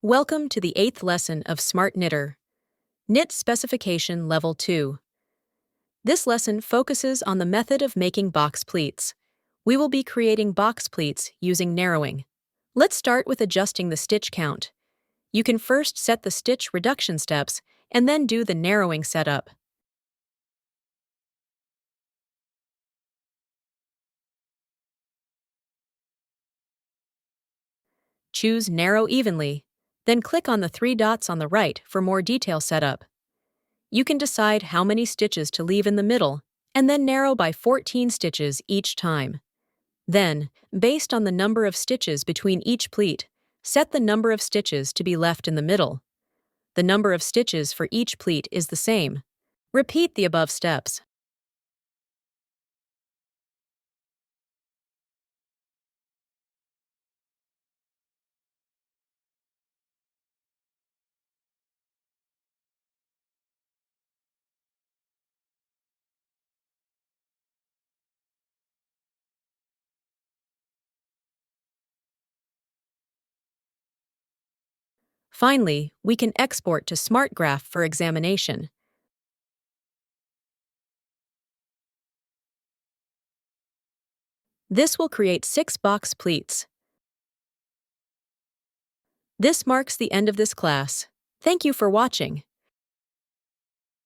Welcome to the 8th lesson of SmartKnitter, Knit Specification Level 2. This lesson focuses on the method of making box pleats. We will be creating box pleats using narrowing. Let's start with adjusting the stitch count. You can first set the stitch reduction steps and then do the narrowing setup. Choose Narrow Evenly, then click on the 3 dots on the right for more detail setup. You can decide how many stitches to leave in the middle, and then narrow by 14 stitches each time. Then, based on the number of stitches between each pleat, set the number of stitches to be left in the middle. The number of stitches for each pleat is the same. Repeat the above steps. Finally, we can export to SmartGraph for examination. This will create 6 box pleats. This marks the end of this class. Thank you for watching.